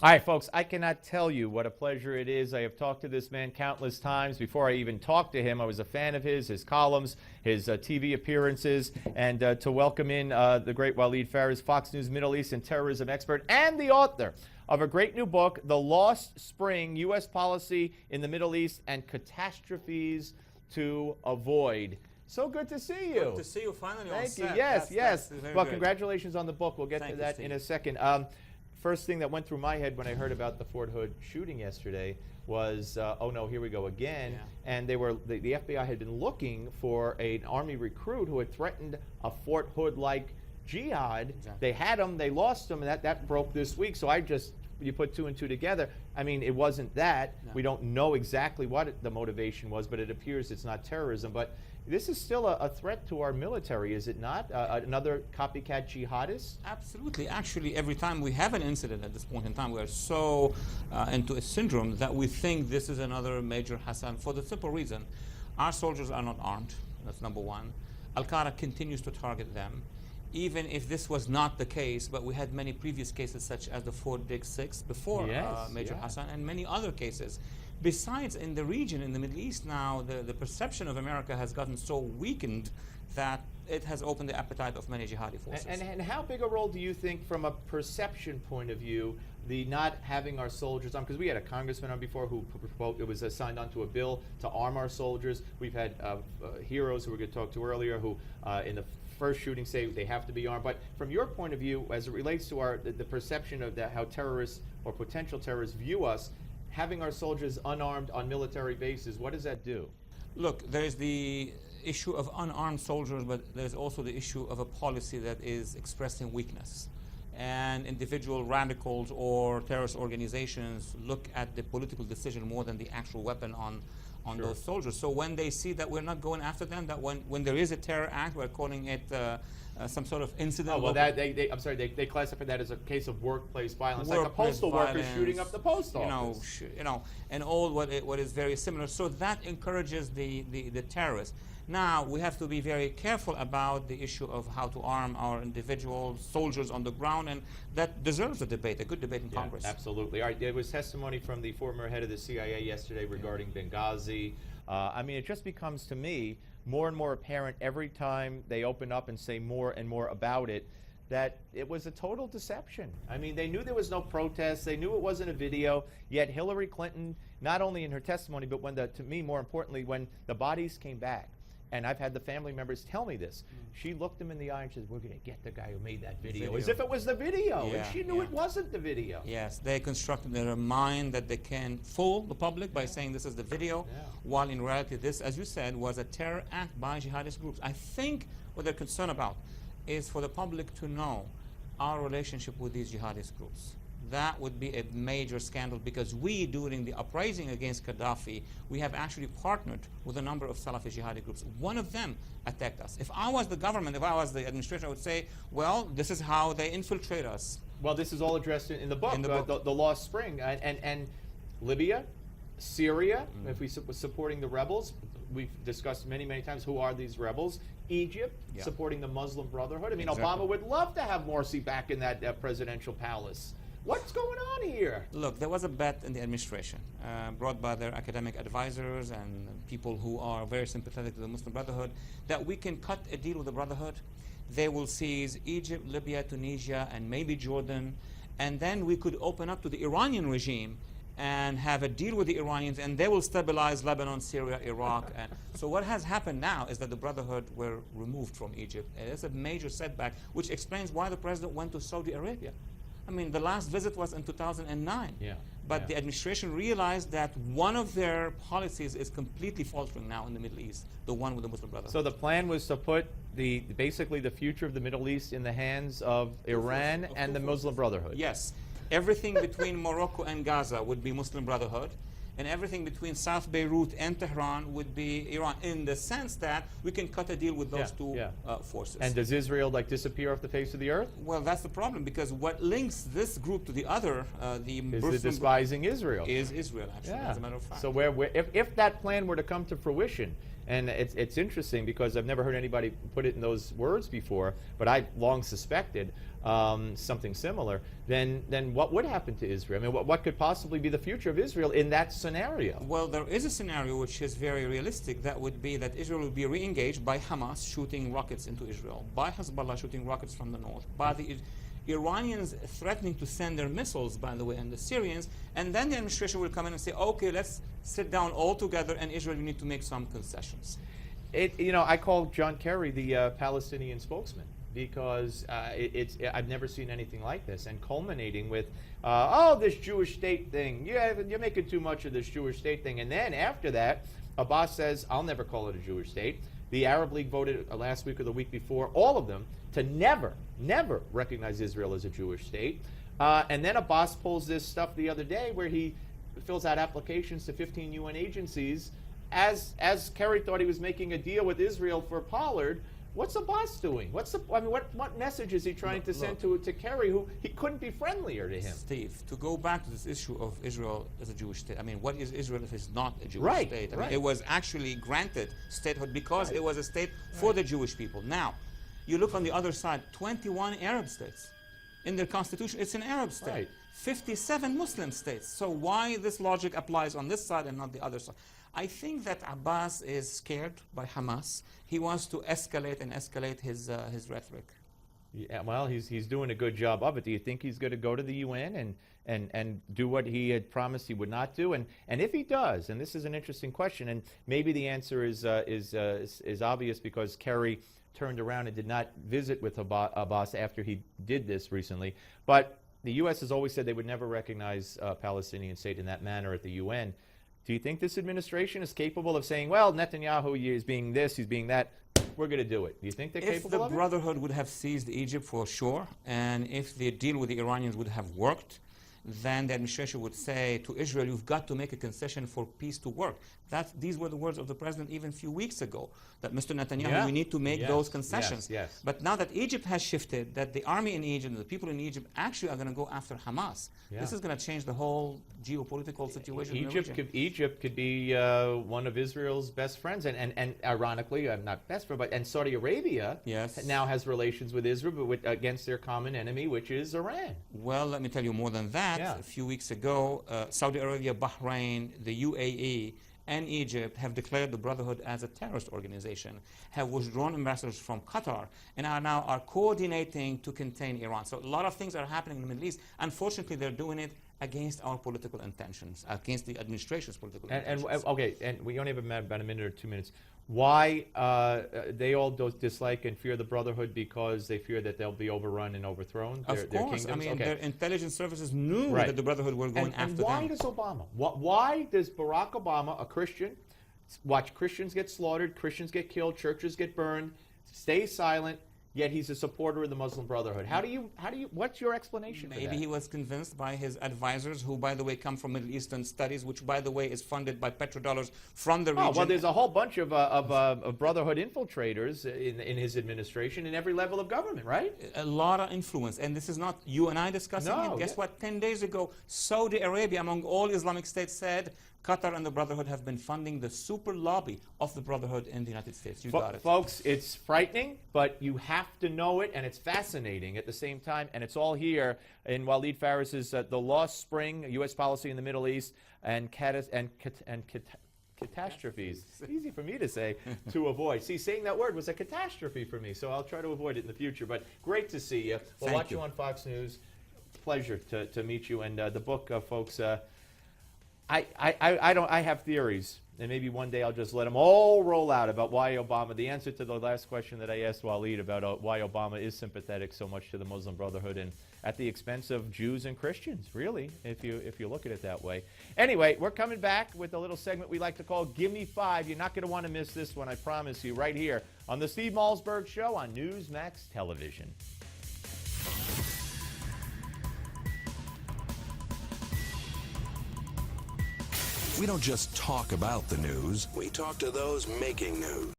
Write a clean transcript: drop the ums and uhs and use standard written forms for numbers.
All right, folks, I cannot tell you what a pleasure it is. I have talked to this man countless times. Before I even talked to him, I was a fan of his columns, his TV appearances, and to welcome in the great Walid Phares, Fox News Middle East and terrorism expert, and the author of a great new book, The Lost Spring, U.S. Policy in the Middle East and Catastrophes to Avoid. So good to see you. Good to see you finally on set. Thank you. Yes, yes. Well, congratulations on the book. We'll get to that in a second. First thing that went through my head when I heard about the Fort Hood shooting yesterday was, oh no, here we go again. Yeah. And the FBI had been looking for an Army recruit who had threatened a Fort Hood-like jihad. Exactly. They had him, they lost him, and that broke this week. So you put two and two together. I mean, it wasn't that. No. We don't know exactly what the motivation was, but it appears it's not terrorism. But this is still a threat to our military, is it not? Another copycat jihadist? Absolutely. Actually, every time we have an incident at this point in time, we are so into a syndrome that we think this is another major Hassan, for the simple reason our soldiers are not armed. That's number one. Al-Qaeda continues to target them. Even if this was not the case, but we had many previous cases such as the Fort Dig 6 before Major Hassan, and many other cases. Besides, in the region, in the Middle East now, the perception of America has gotten so weakened that it has opened the appetite of many jihadi forces. And how big a role do you think, from a perception point of view, the not having our soldiers on? Because we had a congressman on before who it was signed onto a bill to arm our soldiers. We've had heroes who we were going to talk to earlier who, in the first shooting, say they have to be armed. But from your point of view, as it relates to the perception of how terrorists or potential terrorists view us, having our soldiers unarmed on military bases, what does that do? Look, there's the issue of unarmed soldiers, but there's also the issue of a policy that is expressing weakness. And individual radicals or terrorist organizations look at the political decision more than the actual weapon on those soldiers. So when they see that we're not going after them, that when there is a terror act, we're calling it some sort of incident. Oh, well, I'm sorry, they classify that as a case of workplace violence, like a postal worker shooting up the post office. And all what is very similar. So that encourages the terrorists. Now, we have to be very careful about the issue of how to arm our individual soldiers on the ground, and that deserves a debate, a good debate in Congress. Absolutely. All right, there was testimony from the former head of the CIA yesterday regarding Benghazi. I mean, it just becomes, to me, more and more apparent every time they open up and say more and more about it, that it was a total deception. I mean, they knew there was no protest, they knew it wasn't a video, yet Hillary Clinton, not only in her testimony, but to me, more importantly, when the bodies came back, and I've had the family members tell me this, she looked them in the eye and said, we're going to get the guy who made that video, as if it was the video, and she knew it wasn't the video. Yes, they constructed their mind that they can fool the public by saying this is the video, while in reality this, as you said, was a terror act by jihadist groups. I think what they're concerned about is for the public to know our relationship with these jihadist groups. That would be a major scandal, because we, during the uprising against Gaddafi, we have actually partnered with a number of Salafi jihadi groups. One of them attacked us. If I was the government, if I was the administration, I would say, well, this is how they infiltrate us. Well, this is all addressed in the book, the Lost Spring. And Libya, Syria, if we were supporting the rebels, we've discussed many, many times who are these rebels. Egypt, supporting the Muslim Brotherhood. I mean, Obama would love to have Morsi back in that presidential palace. What's going on here? Look, there was a bet in the administration brought by their academic advisors and people who are very sympathetic to the Muslim Brotherhood that we can cut a deal with the Brotherhood. They will seize Egypt, Libya, Tunisia, and maybe Jordan, and then we could open up to the Iranian regime and have a deal with the Iranians, and they will stabilize Lebanon, Syria, Iraq. And so what has happened now is that the Brotherhood were removed from Egypt. It's a major setback, which explains why the president went to Saudi Arabia. I mean, the last visit was in 2009. But the administration realized that one of their policies is completely faltering now in the Middle East, the one with the Muslim Brotherhood. So the plan was to put basically the future of the Middle East in the hands of Iran and the Muslim Brotherhood. Yes. Everything between Morocco and Gaza would be Muslim Brotherhood, and everything between South Beirut and Tehran would be Iran, in the sense that we can cut a deal with those two forces. And does Israel disappear off the face of the earth? Well, that's the problem, because what links this group to the other, the despising Israel. Is Israel, actually, as a matter of fact. So if that plan were to come to fruition, and it's interesting because I've never heard anybody put it in those words before, but I long suspected something similar, then what would happen to Israel? I mean, what could possibly be the future of Israel in that scenario? Well, there is a scenario which is very realistic. That would be that Israel will be re-engaged by Hamas shooting rockets into Israel, by Hezbollah shooting rockets from the north, by the Iranians threatening to send their missiles, by the way, and the Syrians, and then the administration will come in and say, okay, let's sit down all together, and Israel, you need to make some concessions. I call John Kerry the Palestinian spokesman, because I've never seen anything like this, and culminating with, this Jewish state thing. You're making too much of this Jewish state thing. And then after that, Abbas says, I'll never call it a Jewish state. The Arab League voted last week or the week before, all of them, to never recognize Israel as a Jewish state. And then Abbas pulls this stuff the other day where he fills out applications to 15 UN agencies. As Kerry thought he was making a deal with Israel for Pollard, what's Abbas doing? What message is he trying to send to Kerry, who he couldn't be friendlier to him? Steve, to go back to this issue of Israel as a Jewish state, I mean, what is Israel if it's not a Jewish state? I mean, it was actually granted statehood because it was a state for the Jewish people. Now, you look on the other side, 21 Arab states. In their constitution, it's an Arab state. 57 Muslim states. So why this logic applies on this side and not the other side? I think that Abbas is scared by Hamas. He wants to escalate his rhetoric. Yeah, well, he's doing a good job of it. Do you think he's going to go to the UN and do what he had promised he would not do? And if he does, and this is an interesting question, and maybe the answer is obvious because Kerry turned around and did not visit with Abbas after he did this recently. But the U.S. has always said they would never recognize a Palestinian state in that manner at the UN. Do you think this administration is capable of saying, well, Netanyahu is being this, he's being that, we're going to do it? Do you think they're capable of it? If the Brotherhood would have seized Egypt for sure, and if the deal with the Iranians would have worked, then the administration would say to Israel, you've got to make a concession for peace to work. These were the words of the president even a few weeks ago, that Mr. Netanyahu, we need to make those concessions. But now that Egypt has shifted, that the army in Egypt and the people in Egypt actually are going to go after Hamas, this is going to change the whole geopolitical situation in the region. Egypt could be one of Israel's best friends, and ironically, not best friend, but and Saudi Arabia now has relations with Israel, but against their common enemy, which is Iran. Well, let me tell you more than that. A few weeks ago, Saudi Arabia, Bahrain, the UAE, and Egypt have declared the Brotherhood as a terrorist organization, have withdrawn ambassadors from Qatar, and are coordinating to contain Iran. So a lot of things are happening in the Middle East. Unfortunately, they're doing it against our political intentions, against the administration's political intentions. And we only have about a minute or 2 minutes. Why they all dislike and fear the Brotherhood? Because they fear that they'll be overrun and overthrown? Of course. I mean, their intelligence services knew that the Brotherhood were going after them. And why does Obama? Why does Barack Obama, a Christian, watch Christians get slaughtered, Christians get killed, churches get burned, stay silent, yet he's a supporter of the Muslim Brotherhood? What's your explanation for that? Maybe he was convinced by his advisors, who, by the way, come from Middle Eastern studies, which, by the way, is funded by petrodollars from the region. Oh, well, there's a whole bunch of Brotherhood infiltrators in his administration in every level of government, right? A lot of influence. And this is not you and I discussing it. Guess what? 10 days ago, Saudi Arabia, among all Islamic states, said Qatar and the Brotherhood have been funding the super lobby of the Brotherhood in the United States. You got it. Folks, it's frightening, but you have to know it, and it's fascinating at the same time, and it's all here in Walid Phares' The Lost Spring, U.S. Policy in the Middle East, and catastrophes. Easy for me to say, to avoid. See, saying that word was a catastrophe for me, so I'll try to avoid it in the future. But great to see you. We'll watch you on Fox News. Pleasure to meet you. And the book, folks, I have theories, and maybe one day I'll just let them all roll out about why Obama. The answer to the last question that I asked Walid about why Obama is sympathetic so much to the Muslim Brotherhood, and at the expense of Jews and Christians, really, if you look at it that way. Anyway, we're coming back with a little segment we like to call Give Me Five. You're not going to want to miss this one, I promise you, right here on the Steve Malzberg Show on Newsmax Television. We don't just talk about the news, we talk to those making news.